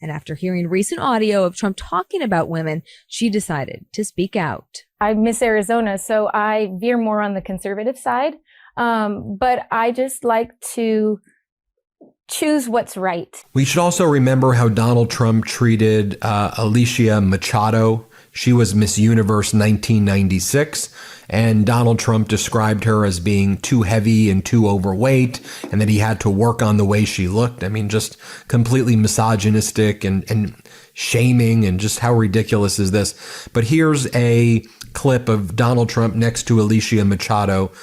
And after hearing recent audio of Trump talking about women, she decided to speak out. I miss Arizona, so I veer more on the conservative side. But I just like to choose what's right. We should also remember how Donald Trump treated Alicia Machado. She was Miss Universe 1996, and Donald Trump described her as being too heavy and too overweight, and that he had to work on the way she looked. I mean, just completely misogynistic and shaming, and just how ridiculous is this? But here's a clip of Donald Trump next to Alicia Machado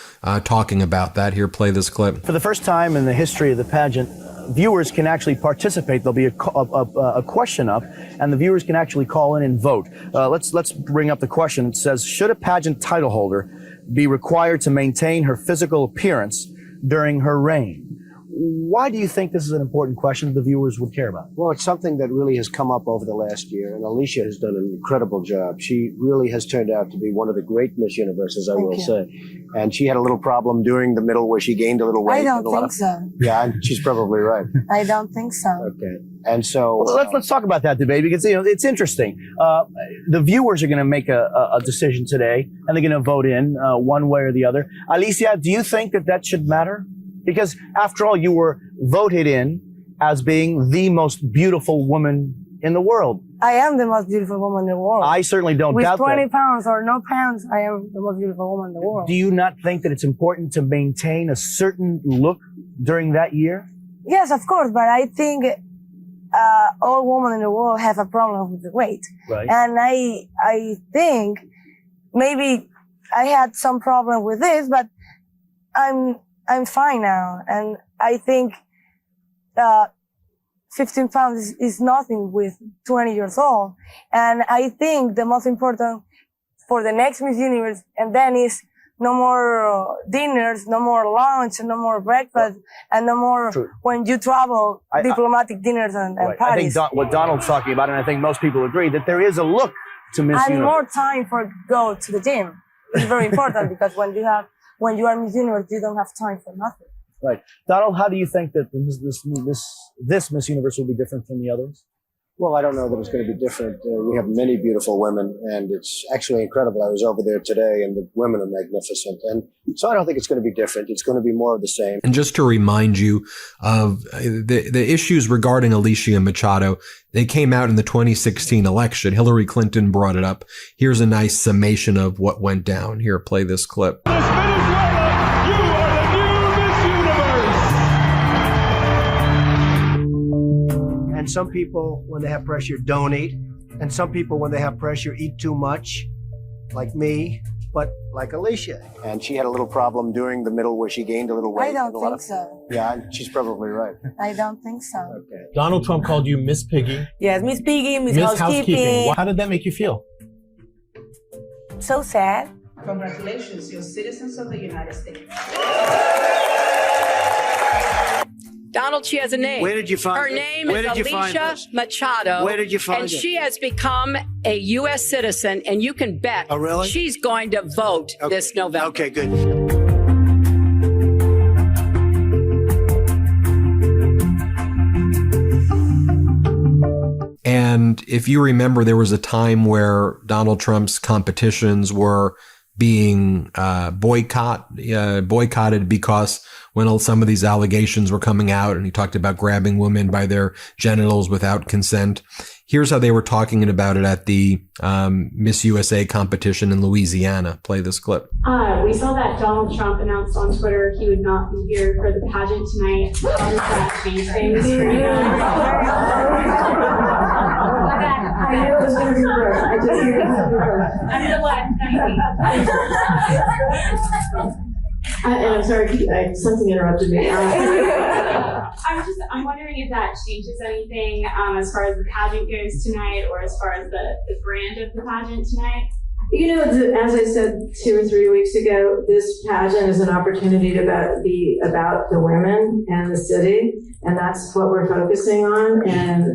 talking about that. Here, play this clip. For the first time in the history of the pageant, viewers can actually participate. There'll be a question up, and the viewers can actually call in and vote. Let's bring up the question. It says, should a pageant title holder be required to maintain her physical appearance during her reign? Why do you think this is an important question the viewers would care about? Well, it's something that really has come up over the last year, and Alicia has done an incredible job. She really has turned out to be one of the great Miss Universes, I will say. And she had a little problem during the middle where she gained a little weight. I don't think so. Yeah, and she's probably right. I don't think so. Okay. And so... Well, let's talk about that debate, because it's interesting. The viewers are going to make a decision today, and they're going to vote in one way or the other. Alicia, do you think that should matter? Because after all, you were voted in as being the most beautiful woman in the world. I am the most beautiful woman in the world. I certainly don't doubt that. With 20 pounds or no pounds, I am the most beautiful woman in the world. Do you not think that it's important to maintain a certain look during that year? Yes, of course, but I think all women in the world have a problem with the weight. Right. And I think maybe I had some problem with this, but I'm fine now. And I think 15 pounds is nothing with 20 years old. And I think the most important for the next Miss Universe, and then is no more dinners, no more lunch, no more breakfast, and no more when you travel, diplomatic dinners and parties. I think what Donald's talking about, and I think most people agree, that there is a look to Miss Universe. And more time for go to the gym. It's very important because when you are Miss Universe, you don't have time for nothing. Right. Donald, how do you think that this Miss Universe will be different from the others? Well, I don't know that it's going to be different. We have many beautiful women, and it's actually incredible. I was over there today, and the women are magnificent. And so I don't think it's going to be different. It's going to be more of the same. And just to remind you of the issues regarding Alicia Machado, they came out in the 2016 election. Hillary Clinton brought it up. Here's a nice summation of what went down. Here, play this clip. And some people, when they have pressure, donate. And some people, when they have pressure, eat too much, like me, but like Alicia. And she had a little problem during the middle where she gained a little weight. I don't think so. Yeah, and she's probably right. I don't think so. Okay. Donald Trump called you Miss Piggy. Yes, Miss Piggy, Miss Housekeeping. How did that make you feel? So sad. Congratulations, you're citizens of the United States. Donald, she has a name. Where did you find Her this? name Where is did you find Alicia this? Machado. Where did you find and it? she has become a U.S. citizen, and you can bet she's going to vote this November. Okay, good. And if you remember, there was a time where Donald Trump's competitions were being boycotted because when some of these allegations were coming out, and he talked about grabbing women by their genitals without consent. Here's how they were talking about it at the Miss USA competition in Louisiana. Play this clip. We saw that Donald Trump announced on Twitter he would not be here for the pageant tonight. How does that change things for you guys? I knew it was going to be first. I just knew it was going to be first. I'm going to let and I'm sorry, something interrupted me. I'm wondering if that changes anything as far as the pageant goes tonight, or as far as the brand of the pageant tonight. You know, as I said 2 or 3 weeks ago, this pageant is an opportunity to be about the women and the city, and that's what we're focusing on. And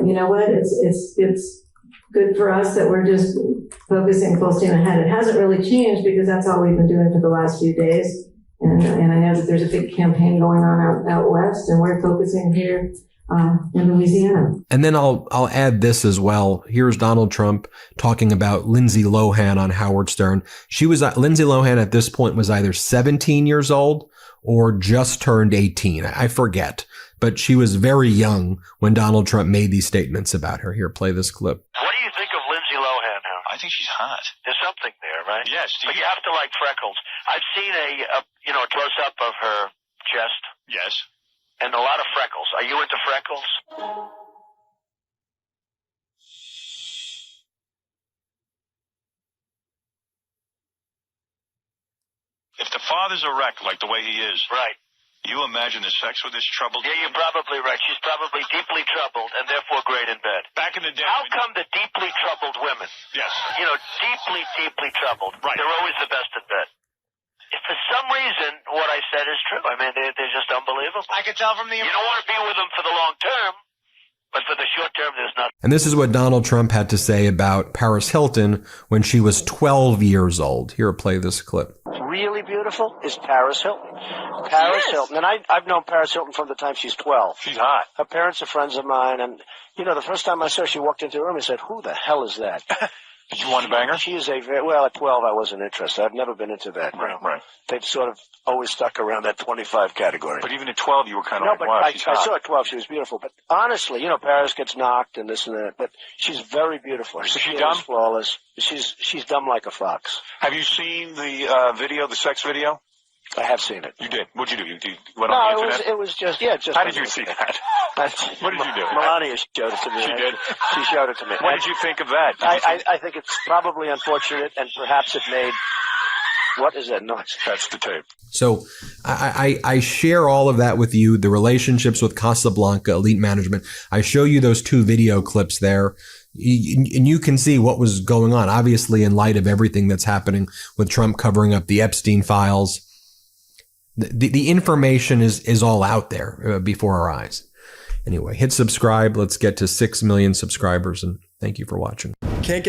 you know what? It's good for us that we're just focusing full steam ahead. It hasn't really changed because that's all we've been doing for the last few days. And I know that there's a big campaign going on out west, and we're focusing here in Louisiana. And then I'll add this as well. Here's Donald Trump talking about Lindsay Lohan on Howard Stern. Lindsay Lohan at this point was either 17 years old or just turned 18. I forget, but she was very young when Donald Trump made these statements about her. Here, play this clip. What do you think of Lindsay Lohan, Howard? I think she's hot. There's something there, right? Yes. But you have to like freckles. I've seen a close-up of her chest. Yes. And a lot of freckles. Are you into freckles? If the father's a wreck like the way he is, right? You imagine the sex with this troubled. Yeah, you're probably right. She's probably deeply troubled and therefore great in bed. Back in the day. How come the deeply troubled women? Yes. Deeply, deeply troubled. Right. They're always the best in bed. If for some reason what I said is true, I mean, they're just unbelievable. I can tell from the. You don't want to be with them for the long term, but for the short term, there's nothing. And this is what Donald Trump had to say about Paris Hilton when she was 12 years old. Here, play this clip. Really beautiful is Paris Hilton. Paris Hilton. And I've known Paris Hilton from the time she's 12. She's hot. Her parents are friends of mine. And, the first time I saw her, she walked into the room and said, who the hell is that? Did you want to bang her? She is at 12, I wasn't interested. I've never been into that. Right. They've sort of always stuck around that 25 category. But even at 12, you were kind of no, like, but wow, I she's hot. saw at 12, she was beautiful. But honestly, Paris gets knocked and this and that. But she's very beautiful. Is she She dumb? is flawless. She's dumb like a fox. Have you seen the video, the sex video? I have seen it. You did. What'd you do? You went on the internet? it was just. How did you see that? What did you do? Melania showed it to me. She did? She showed it to me. What did you think of that? I think it's probably unfortunate, and perhaps it made. What is that noise? That's the tape. So I share all of that with you, the relationships with Casablanca Elite Management. I show you those 2 video clips there. And you can see what was going on, obviously, in light of everything that's happening with Trump covering up the Epstein files. The information is all out there before our eyes. Anyway, hit subscribe. Let's get to 6 million subscribers, and thank you for watching. Can't get